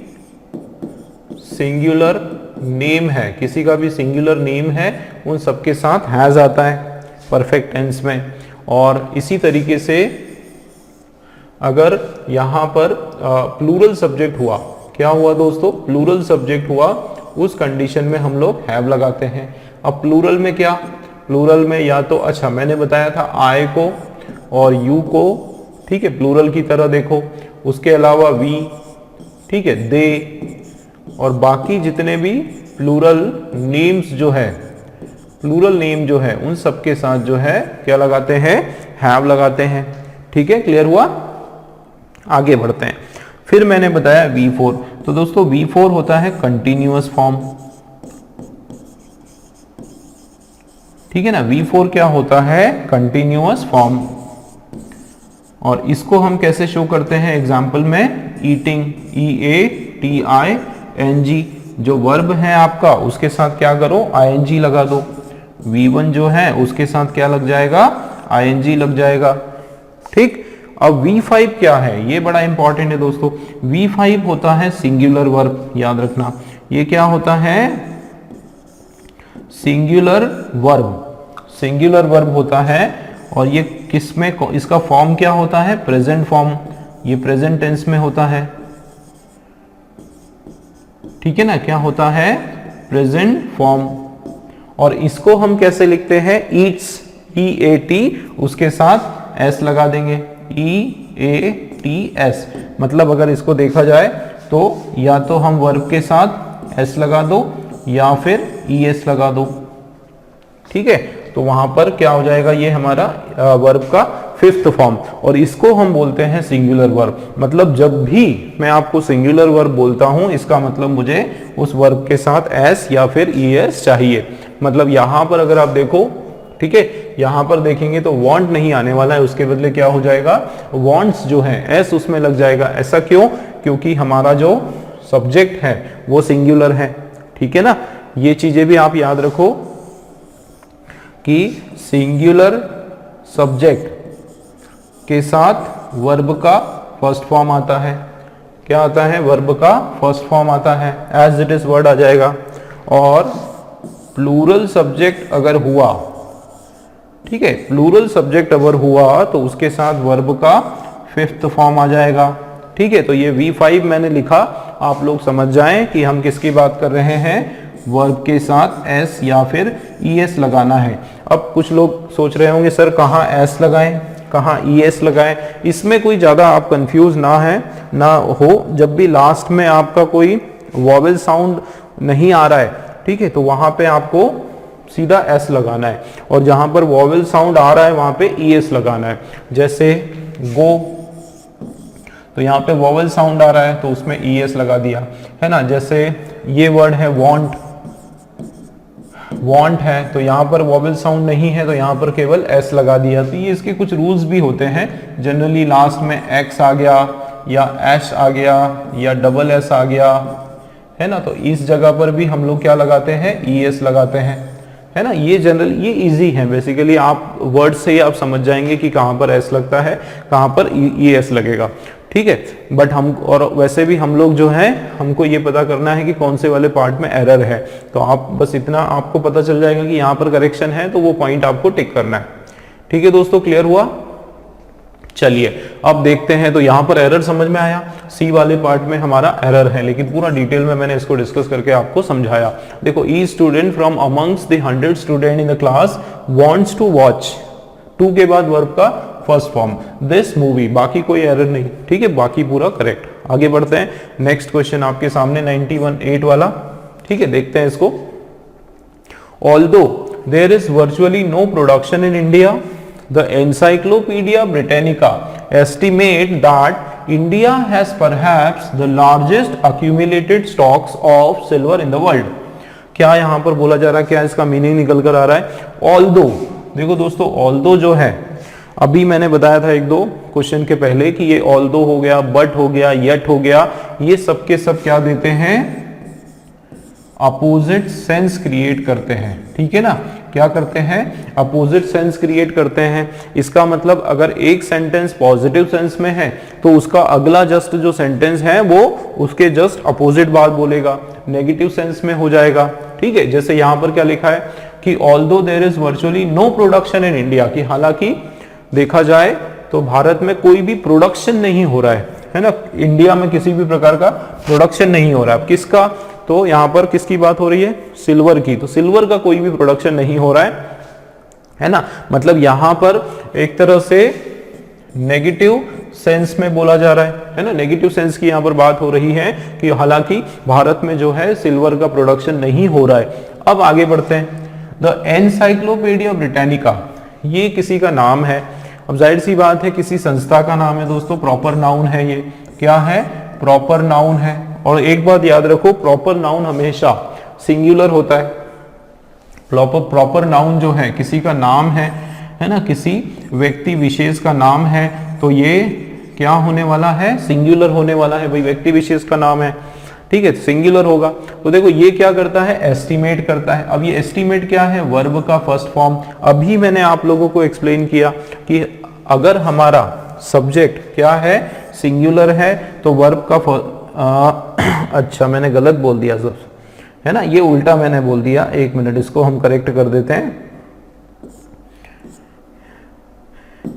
सिंगुलर नेम है, किसी का भी सिंगुलर नेम है, उन सबके साथ हैज आता है परफेक्ट टेंस में। और इसी तरीके से अगर यहां पर प्लूरल सब्जेक्ट हुआ, क्या हुआ दोस्तों? प्लूरल सब्जेक्ट हुआ, उस कंडीशन में हम लोग हैव लगाते हैं। अब प्लूरल में क्या? प्लूरल में या तो, अच्छा मैंने बताया था आई को और यू को, ठीक है, प्लूरल की तरह देखो, उसके अलावा वी, ठीक है, दे, और बाकी जितने भी प्लूरल नेम्स जो है, प्लूरल नेम जो है, उन सब के साथ जो है क्या लगाते हैं? हैव लगाते हैं, ठीक है। क्लियर हुआ? आगे बढ़ते हैं। फिर मैंने बताया V4, तो दोस्तों V4 होता है कंटिन्यूअस फॉर्म, ठीक है ना। V4 क्या होता है? Continuous form. और इसको हम कैसे शो करते हैं एग्जाम्पल में? ईटिंग, EATING, जो वर्ब है आपका उसके साथ क्या करो? ING लगा दो। V1 जो है उसके साथ क्या लग जाएगा? ING लग जाएगा, ठीक। अब V5 क्या है? ये बड़ा इंपॉर्टेंट है दोस्तों। V5 होता है सिंगुलर वर्ब, याद रखना, ये क्या होता है? सिंगुलर वर्ब, सिंगुलर वर्ब होता है। और ये किस में, इसका फॉर्म क्या होता है? प्रेजेंट फॉर्म, ये प्रेजेंट टेंस में होता है, ठीक है ना। क्या होता है? Present form. और इसको हम कैसे लिखते हैं? ईट्स, EAT, उसके साथ S लगा देंगे, EATS। मतलब अगर इसको देखा जाए तो या तो हम वर्ब के साथ S लगा दो या फिर ES लगा दो, ठीक है। तो वहां पर क्या हो जाएगा? ये हमारा वर्ब का फिफ्थ फॉर्म, और इसको हम बोलते हैं सिंगुलर वर्ब। मतलब जब भी मैं आपको सिंगुलर वर्ब बोलता हूं, इसका मतलब मुझे उस वर्ब के साथ S या फिर ES चाहिए। मतलब यहां पर अगर आप देखो, ठीक है, यहां पर देखेंगे तो वांट नहीं आने वाला है, उसके बदले क्या हो जाएगा? वांट्स जो है S उसमें लग जाएगा। ऐसा क्यों? क्योंकि हमारा जो सब्जेक्ट है वो सिंगुलर है, ठीक है ना। ये चीजें भी आप याद रखो कि सिंगुलर सब्जेक्ट के साथ वर्ब का फर्स्ट फॉर्म आता है। क्या आता है? वर्ब का फर्स्ट फॉर्म आता है, एज इट इज वर्ड आ जाएगा। और प्लूरल सब्जेक्ट अगर हुआ, ठीक है, प्लूरल सब्जेक्ट अगर हुआ तो उसके साथ वर्ब का फिफ्थ फॉर्म आ जाएगा, ठीक है। तो ये V5 मैंने लिखा, आप लोग समझ जाएं कि हम किसकी बात कर रहे हैं, वर्ब के साथ s या फिर es लगाना है। अब कुछ लोग सोच रहे होंगे सर कहाँ s लगाएं, कहाँ es लगाएं। इसमें कोई ज़्यादा आप कंफ्यूज ना हो। जब भी लास्ट में आपका कोई वॉवेल साउंड नहीं आ रहा है, ठीक है, तो वहाँ पे आपको सीधा s लगाना है, और जहाँ पर वॉवेल साउंड आ रहा है वहाँ पे es लगाना है। जैसे गो, तो यहाँ पे वॉवेल साउंड आ रहा है तो उसमें es लगा दिया, है ना। जैसे ये वर्ड है want, want है तो यहाँ पर वॉवेल साउंड नहीं है तो यहाँ पर केवल s लगा दिया। तो ये इसके कुछ रूल्स भी होते हैं। जनरली लास्ट में x आ गया या s आ गया या डबल s आ गया, है ना, तो इस जगह पर भी हम लोग क्या लगाते हैं, es लगाते हैं, है ना। ये जनरल, ये इजी है बेसिकली, आप वर्ड से ही आप समझ जाएंगे कि कहाँ पर s लगता है, कहाँ पर es लगेगा, ठीक है। बट हम, और वैसे भी हम लोग जो है, हमको ये पता करना है कि कौन से वाले पार्ट में एरर है। तो आप बस इतना आपको पता चल जाएगा कि यहाँ पर करेक्शन है, तो वो पॉइंट आपको टिक करना है, ठीक है दोस्तों। क्लियर हुआ? चलिए अब देखते हैं। तो यहाँ पर एरर समझ में आया, सी वाले पार्ट में हमारा एरर है, लेकिन पूरा डिटेल में मैंने इसको डिस्कस करके आपको समझाया। देखो, each student from amongst the 100 student in the class wants to watch, to के बाद वर्ब का फर्स्ट फॉर्म, दिस मूवी, बाकी कोई एरर नहीं, ठीक है, बाकी पूरा करेक्ट। आगे बढ़ते हैं, नेक्स्ट क्वेश्चन आपके सामने 91 वाला, ठीक है, देखते हैं इसको। Although there is virtually no production in India, the Encyclopaedia Britannica estimate that India has perhaps the largest accumulated stocks of silver in the world. क्या यहां पर बोला जा रहा है, क्या इसका मीनिंग निकल कर आ रहा है? ऑल्दो, देखो दोस्तों, ऑल्दो जो है, अभी मैंने बताया था एक दो क्वेश्चन के पहले कि ये ऑल्दो हो गया, बट हो गया, येट हो गया, ये सब के सब क्या देते हैं, अपोजिट सेंस क्रिएट करते हैं, ठीक है ना। क्या करते हैं? अपोजिट सेंस क्रिएट करते हैं। इसका मतलब अगर एक सेंटेंस पॉजिटिव सेंस में है तो उसका अगला जस्ट जो सेंटेंस है वो उसके जस्ट अपोजिट बात बोलेगा, नेगेटिव सेंस में हो जाएगा, ठीक है। जैसे यहां पर क्या लिखा है कि although there is virtually no production in India, कि हालांकि देखा जाए तो भारत में कोई भी प्रोडक्शन नहीं हो रहा है ना, इंडिया में किसी भी प्रकार का प्रोडक्शन नहीं हो रहा है। किसका? तो यहां पर किसकी बात हो रही है? सिल्वर की। तो सिल्वर का कोई भी प्रोडक्शन नहीं हो रहा है ना। मतलब यहां पर एक तरह से नेगेटिव सेंस में बोला जा रहा है ना, नेगेटिव सेंस की यहां पर बात हो रही है कि हालांकि भारत में जो है सिल्वर का प्रोडक्शन नहीं हो रहा है। अब आगे बढ़ते हैं। द एनसाइक्लोपीडिया ब्रिटानिका, ये किसी का नाम है। अब जाहिर सी बात है किसी संस्था का नाम है दोस्तों, प्रॉपर नाउन है। ये क्या है? प्रॉपर नाउन है। और एक बात याद रखो, प्रॉपर नाउन हमेशा सिंगुलर होता है। प्रॉपर नाउन जो है किसी का नाम है ना, किसी व्यक्ति विशेष का नाम है, तो ये क्या होने वाला है? सिंगुलर होने वाला है। भाई व्यक्ति विशेष का नाम है, ठीक है, सिंगुलर होगा। तो देखो ये क्या करता है? एस्टिमेट करता है। अब ये एस्टिमेट क्या है? वर्ब का फर्स्ट फॉर्म। अभी मैंने आप लोगों को एक्सप्लेन किया कि अगर हमारा सब्जेक्ट क्या है? सिंगुलर है, तो वर्ब का अच्छा मैंने गलत बोल दिया सर, है ना, ये उल्टा मैंने बोल दिया। एक मिनट, इसको हम करेक्ट कर देते हैं,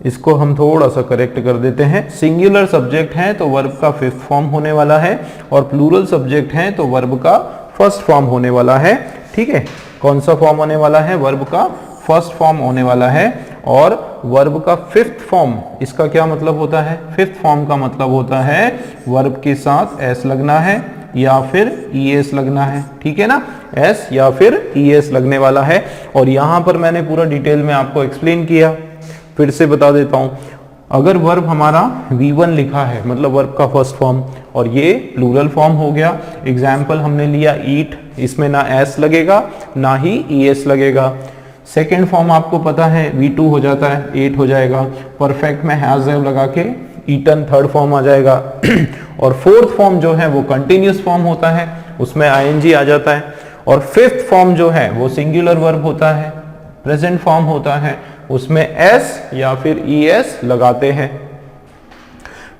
इसको हम थोड़ा सा करेक्ट कर देते हैं। सिंगुलर सब्जेक्ट है तो वर्ब का फिफ्थ फॉर्म होने वाला है, और प्लूरल सब्जेक्ट है तो वर्ब का फर्स्ट फॉर्म होने वाला है, ठीक है। कौन सा फॉर्म होने वाला है? वर्ब का फर्स्ट फॉर्म होने वाला है। और वर्ब का फिफ्थ फॉर्म, इसका क्या मतलब होता है? फिफ्थ फॉर्म का मतलब होता है वर्ब के साथ एस लगना है या फिर ईएस लगना है, ठीक है ना, एस या फिर ईएस लगने वाला है। और यहां पर मैंने पूरा डिटेल में आपको एक्सप्लेन किया, फिर से बता देता हूं। अगर वर्ब हमारा V1 लिखा है, मतलब वर्ब का फर्स्ट फॉर्म, और ये प्लूरल फॉर्म हो गया। एग्जाम्पल हमने लिया ईट, इसमें ना एस लगेगा ना ही ईएस लगेगा। सेकेंड फॉर्म आपको पता है V2 हो जाता है, एट हो जाएगा। परफेक्ट में हैज हैव लगा के ईटन थर्ड फॉर्म आ जाएगा। और फोर्थ फॉर्म जो है वो कंटिन्यूअस फॉर्म होता है, उसमें आईएनजी आ जाता है। और फिफ्थ फॉर्म जो है वो सिंगुलर वर्ब होता है, प्रेजेंट फॉर्म होता है, उसमें एस या फिर ईएस लगाते हैं।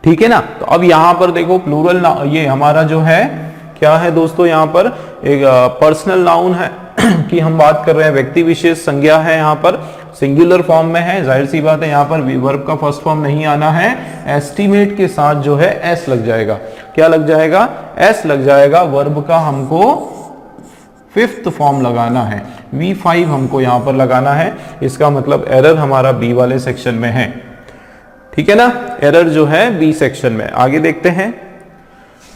ठीक है ना। तो अब यहां पर देखो प्लूरल, ये हमारा जो है क्या है दोस्तों, यहां पर एक पर्सनल नाउन है कि हम बात कर रहे हैं, व्यक्ति विशेष संज्ञा है, यहां पर सिंगुलर फॉर्म में है, जाहिर सी बात है यहां पर वर्ब का फर्स्ट फॉर्म नहीं आना है, एस्टिमेट के साथ जो है एस लग जाएगा। क्या लग जाएगा? एस लग जाएगा। वर्ब का हमको फिफ्थ फॉर्म लगाना है, V5 हमको यहां पर लगाना है। इसका मतलब एरर हमारा बी वाले सेक्शन में है। ठीक है ना, एरर जो है बी सेक्शन में। आगे देखते हैं,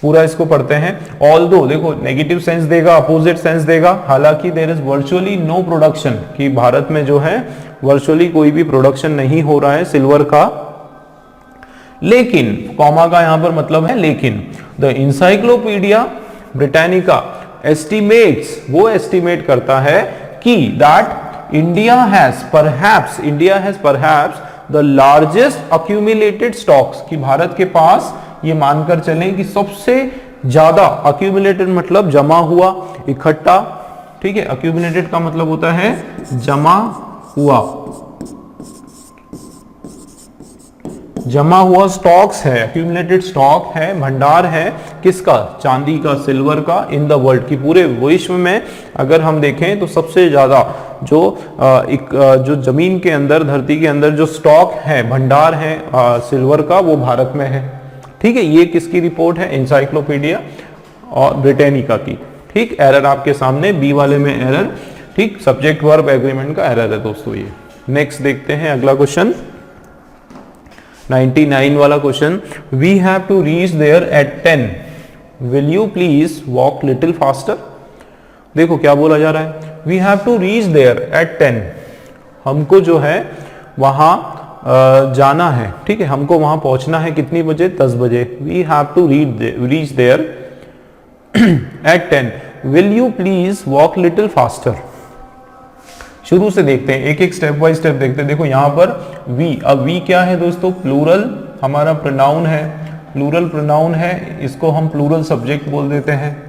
पूरा इसको पढ़ते हैं। ऑल्दो देखो नेगेटिव सेंस देगा, अपोजिट सेंस देगा। हालांकि there is virtually no production, कि भारत में जो है वर्चुअली कोई भी प्रोडक्शन नहीं हो रहा है सिल्वर का, लेकिन कॉमा का यहां पर मतलब है लेकिन। द इंसाइक्लोपीडिया ब्रिटानिका एस्टिमेट्स, वो एस्टिमेट करता है कि that India has perhaps the largest accumulated stocks, कि भारत के पास ये मानकर चलें कि सबसे ज्यादा, अक्यूमुलेटेड मतलब जमा हुआ, इकट्ठा, ठीक है, अक्यूमुलेटेड का मतलब होता है जमा हुआ स्टॉक्स है, अक्यूमुलेटेड स्टॉक है, भंडार है किसका? चांदी का, सिल्वर का, इन द वर्ल्ड, की पूरे विश्व में अगर हम देखें तो सबसे ज्यादा जो जमीन के अंदर, धरती के अंदर जो स्टॉक है, भंडार है सिल्वर का, वो भारत में है। ठीक है, ये किसकी रिपोर्ट है? इंसाइक्लोपीडिया और ब्रिटानिका की। ठीक, एरर आपके सामने बी वाले में एरर, ठीक, सब्जेक्ट वर्ब एग्रीमेंट का एरर है दोस्तों ये। नेक्स्ट देखते हैं अगला क्वेश्चन, 99 वाला question. We have to reach there at 10, will you please walk little faster. देखो क्या बोला जा रहा है, we have to reach there at 10, हमको जो है वहां जाना है, ठीक है, हमको वहां पहुंचना है कितनी बजे? 10 बजे। We have to reach there at 10, will you please walk little faster. शुरू से देखते हैं, एक एक स्टेप बाय स्टेप देखते हैं। देखो यहां पर वी, अब वी क्या है दोस्तों? प्लूरल हमारा प्रोनाउन है, प्लूरल प्रोनाउन है, इसको हम प्लूरल सब्जेक्ट बोल देते हैं।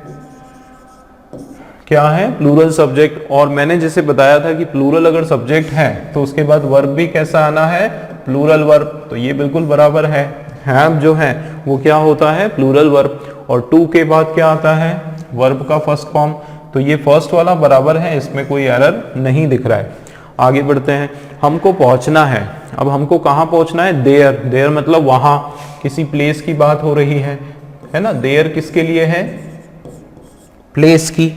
क्या है? Plural subject. और मैंने जैसे बताया था कि प्लूरल अगर सब्जेक्ट है तो उसके बाद वर्ब भी कैसा आना है? Plural verb. तो ये बिल्कुल बराबर है। हैव जो है वो क्या होता है? Plural verb. और टू के बाद क्या आता है? वर्ब का फर्स्ट फॉर्म। तो ये फर्स्ट वाला बराबर है, इसमें कोई एरर नहीं दिख रहा है। आगे बढ़ते हैं, हमको पहुंचना है। अब हमको कहाँ पहुंचना है? देयर। देयर मतलब वहां, किसी प्लेस की बात हो रही है ना। देयर किसके लिए है? प्लेस की।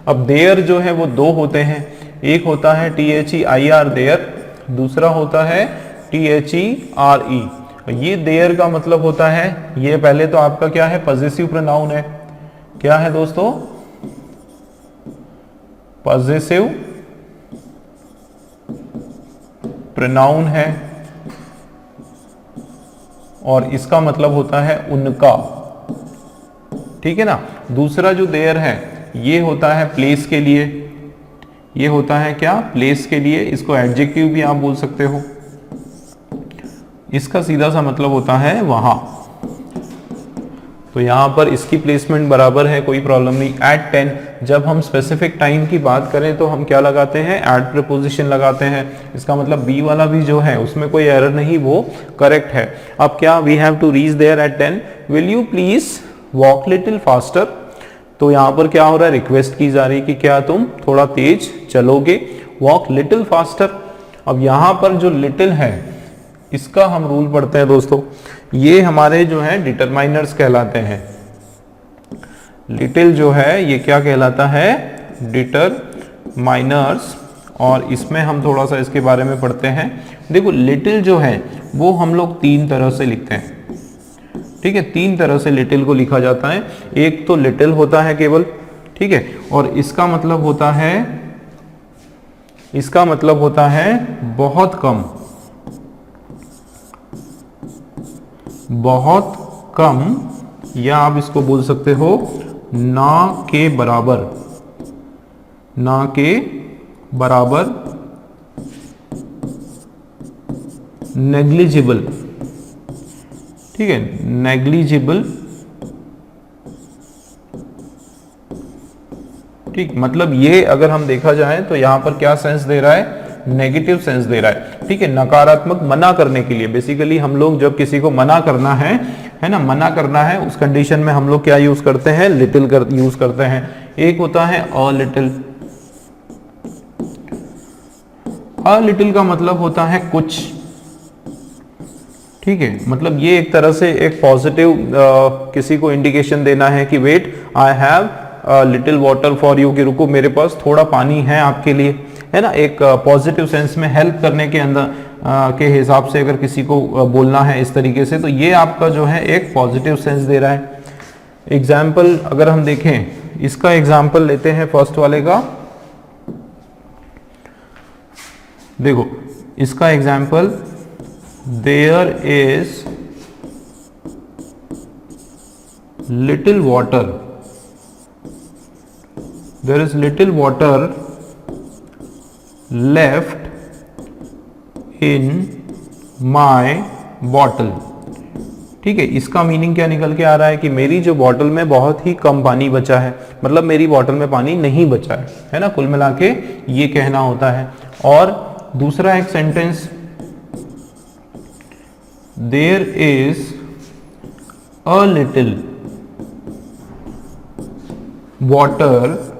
अब देयर जो है वो दो होते हैं, एक होता है THEIR देयर, दूसरा होता है THERE। ये देयर का मतलब होता है, ये पहले तो आपका क्या है? पॉजेसिव प्रोनाउन है। क्या है दोस्तों? पॉजेसिव प्रोनाउन है, और इसका मतलब होता है उनका। ठीक है ना। दूसरा जो देयर है ये होता है प्लेस के लिए, ये होता है क्या? प्लेस के लिए। इसको एडजेक्टिव भी आप बोल सकते हो। इसका सीधा सा मतलब होता है वहां। तो यहां पर इसकी प्लेसमेंट बराबर है, कोई प्रॉब्लम नहीं। एट 10, जब हम स्पेसिफिक टाइम की बात करें तो हम क्या लगाते हैं? एट प्रीपोजिशन लगाते हैं। इसका मतलब बी वाला भी जो है उसमें कोई एरर नहीं, वो करेक्ट है। अब क्या? We have to reach there at 10, will you please walk little faster. तो यहां पर क्या हो रहा है? रिक्वेस्ट की जा रही है कि क्या तुम थोड़ा तेज चलोगे? Walk little faster. अब यहां पर जो लिटिल है इसका हम रूल पढ़ते हैं दोस्तों, ये हमारे जो है डिटरमाइनर्स कहलाते हैं। लिटिल जो है ये क्या कहलाता है? डिटरमाइनर्स। और इसमें हम थोड़ा सा इसके बारे में पढ़ते हैं। देखो लिटिल जो है वो हम लोग तीन तरह से लिखते हैं। ठीक है, तीन तरह से लिटिल को लिखा जाता है। एक तो लिटिल होता है केवल, ठीक है, और इसका मतलब होता है बहुत कम, बहुत कम, या आप इसको बोल सकते हो ना के बराबर, ना के बराबर, नेग्लिजिबल। ठीक है, नेग्लिजिबल ठीक, मतलब ये अगर हम देखा जाए तो यहाँ पर क्या सेंस दे रहा है, नेगेटिव सेंस दे रहा है। ठीक है, नकारात्मक मना करने के लिए, बेसिकली हम लोग जब किसी को मना करना है ना, मना करना है, उस कंडीशन में हम लोग क्या यूज करते हैं, लिटिल यूज करते हैं। एक होता है अ लिटिल, अ लिटिल का मतलब होता है कुछ। ठीक है, मतलब ये एक तरह से एक पॉजिटिव किसी को इंडिकेशन देना है कि wait I have little water for you, कि रुको मेरे पास थोड़ा पानी है आपके लिए, है ना, एक पॉजिटिव सेंस में हेल्प करने के अंदर के हिसाब से अगर किसी को बोलना है इस तरीके से, तो ये आपका जो है एक पॉजिटिव सेंस दे रहा है। एग्जाम्पल अगर हम देखें, इसका एग्जाम्पल लेते हैं फर्स्ट वाले का। देखो इसका example, there is little water, there is little water left in my bottle. ठीक है, इसका मीनिंग क्या निकल के आ रहा है कि मेरी जो बॉटल में बहुत ही कम पानी बचा है, मतलब मेरी बॉटल में पानी नहीं बचा है ना, कुल मिला के ये कहना होता है। और दूसरा एक sentence, there is a little water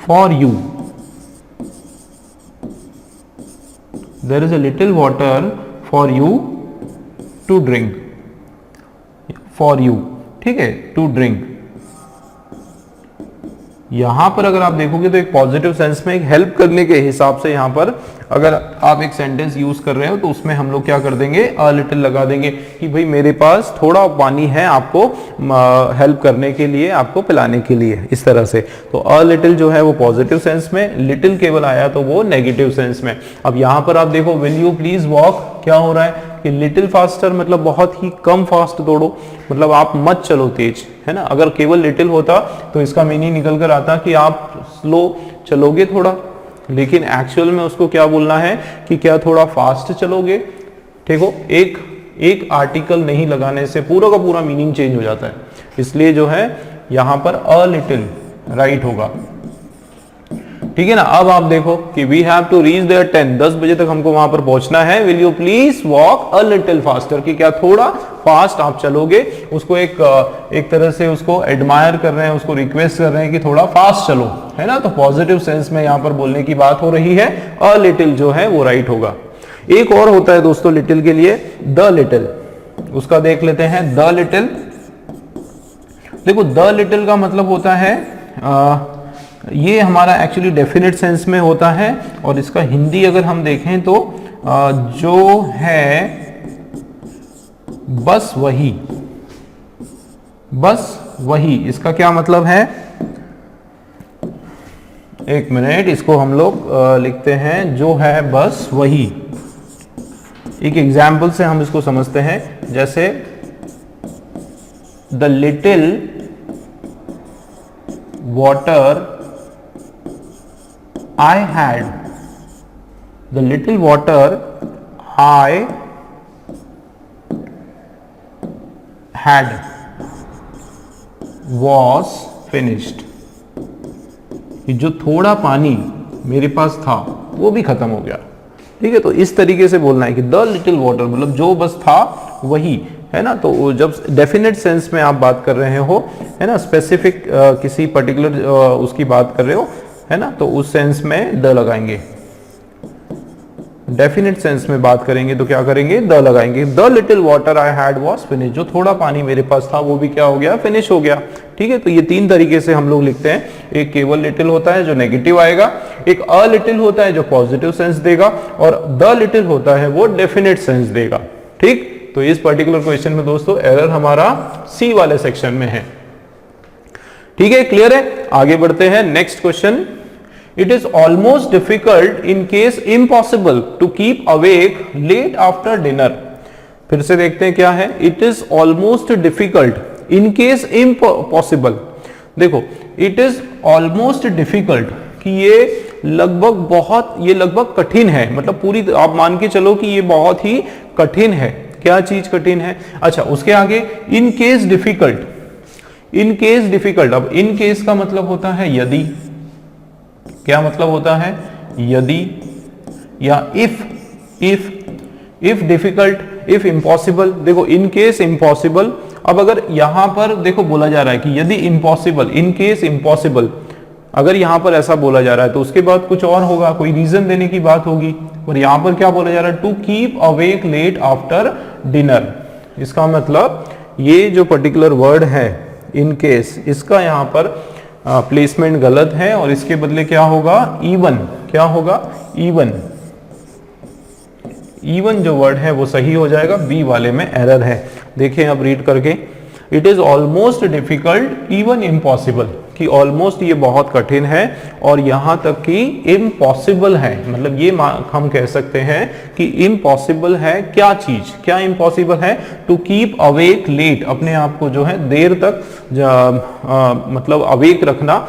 for you, there is a little water for you to drink, for you, ठीक है, to drink। यहां पर अगर आप देखोगे तो एक पॉजिटिव सेंस में एक हेल्प करने के हिसाब से यहां पर अगर आप एक सेंटेंस यूज कर रहे हो तो उसमें हम लोग क्या कर देंगे, अ लिटिल लगा देंगे कि भाई मेरे पास थोड़ा पानी है आपको हेल्प करने के लिए, आपको पिलाने के लिए, इस तरह से। तो अ लिटिल जो है वो पॉजिटिव सेंस में, लिटिल केवल आया तो वो नेगेटिव सेंस में। अब यहां पर आप देखो, विल यू प्लीज वॉक, क्या हो रहा है कि लिटिल फास्टर मतलब बहुत ही कम फास्ट दौड़ो, मतलब आप मत चलो तेज, है ना। अगर केवल लिटिल होता तो इसका मीनिंग निकल कर आता कि आप स्लो चलोगे थोड़ा, लेकिन एक्चुअल में उसको क्या बोलना है कि क्या थोड़ा फास्ट चलोगे। ठीक हो, एक आर्टिकल नहीं लगाने से पूरा का पूरा मीनिंग चेंज हो जाता है, इसलिए जो है यहां पर अ लिटिल राइट होगा। ठीक है ना। अब आप देखो कि we have to reach there 10 बजे तक हमको वहां पर पहुंचना है। Will you please walk a little faster, कि क्या थोड़ा फास्ट आप चलोगे। उसको एक तरह से उसको एडमायर कर रहे हैं, उसको रिक्वेस्ट कर रहे हैं कि थोड़ा फास्ट चलो, है ना। तो पॉजिटिव सेंस में यहां पर बोलने की बात हो रही है, अ लिटिल जो है वो राइट होगा। एक और होता है दोस्तों लिटिल के लिए, द लिटिल, उसका देख लेते हैं। द लिटिल, देखो द लिटिल का मतलब होता है ये हमारा एक्चुअली डेफिनेट सेंस में होता है, और इसका हिंदी अगर हम देखें तो जो है बस वही, बस वही, इसका क्या मतलब है। एक मिनट, इसको हम लोग लिखते हैं, जो है बस वही। एक एग्जाम्पल से हम इसको समझते हैं, जैसे the little water I had, the little water I had was finished, कि जो थोड़ा पानी मेरे पास था वो भी खत्म हो गया। ठीक है, तो इस तरीके से बोलना है कि द लिटिल वाटर मतलब जो बस था वही, है ना। तो जब डेफिनेट सेंस में आप बात कर रहे हो, है ना, स्पेसिफिक किसी पर्टिकुलर उसकी बात कर रहे हो, है ना, तो उस सेंस में द लगाएंगे। डेफिनेट सेंस में बात करेंगे तो क्या करेंगे, द लगाएंगे। The little water I had was finish, जो थोड़ा पानी मेरे पास था वो भी क्या हो गया, फिनिश हो गया। ठीक है, तो ये तीन तरीके से हम लोग लिखते हैं। एक केवल लिटिल होता है जो नेगेटिव आएगा, एक अ लिटिल होता है जो पॉजिटिव सेंस देगा, और द लिटिल होता है वो डेफिनेट सेंस देगा। ठीक, तो इस पर्टिकुलर क्वेश्चन में दोस्तों एरर हमारा सी वाले सेक्शन में है। ठीक है, क्लियर है। आगे बढ़ते हैं, next question. It is almost difficult in case impossible to keep awake late after dinner. फिर से देखते हैं क्या है, it is almost difficult in case impossible. देखो इट इज ऑलमोस्ट डिफिकल्ट कि ये लगभग कठिन है, मतलब पूरी आप मान के चलो कि ये बहुत ही कठिन है। क्या चीज कठिन है, अच्छा उसके आगे in case difficult, in case difficult, अब इन केस का मतलब होता है यदि, क्या मतलब होता है, यदि या इफ डिफिकल्ट, इफ इम्पॉसिबल। देखो इन केस इम्पॉसिबल, अब अगर यहां पर देखो बोला जा रहा है कि यदि इम्पॉसिबल, इन केस इम्पॉसिबल, अगर यहां पर ऐसा बोला जा रहा है तो उसके बाद कुछ और होगा, कोई रीजन देने की बात होगी। और यहां पर क्या बोला जा रहा है, to keep awake late after dinner. इसका मतलब ये जो पर्टिकुलर वर्ड है इन केस, इसका यहां पर प्लेसमेंट गलत है और इसके बदले क्या होगा, इवन। क्या होगा, इवन। इवन जो वर्ड है वो सही हो जाएगा, बी वाले में एरर है। देखें अब रीड करके, it is almost difficult even impossible, कि ऑलमोस्ट ये बहुत कठिन है और यहां तक कि इम्पॉसिबल है। मतलब ये हम कह सकते हैं कि इम्पॉसिबल है क्या चीज, क्या इम्पॉसिबल है, टू कीप अवेक लेट, अपने आप को जो है देर तक मतलब अवेक रखना,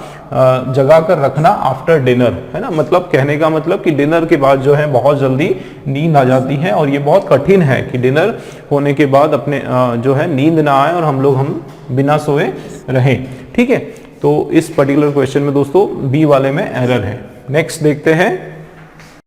जगा कर रखना आफ्टर डिनर, है ना। मतलब कहने का मतलब कि डिनर के बाद जो है बहुत जल्दी नींद आ जाती है और ये बहुत कठिन है कि डिनर होने के बाद अपने जो है नींद ना आए और हम बिना सोए रहें। ठीक है, तो इस पर्टिकुलर क्वेश्चन में दोस्तों बी वाले में एरर है। नेक्स्ट देखते हैं।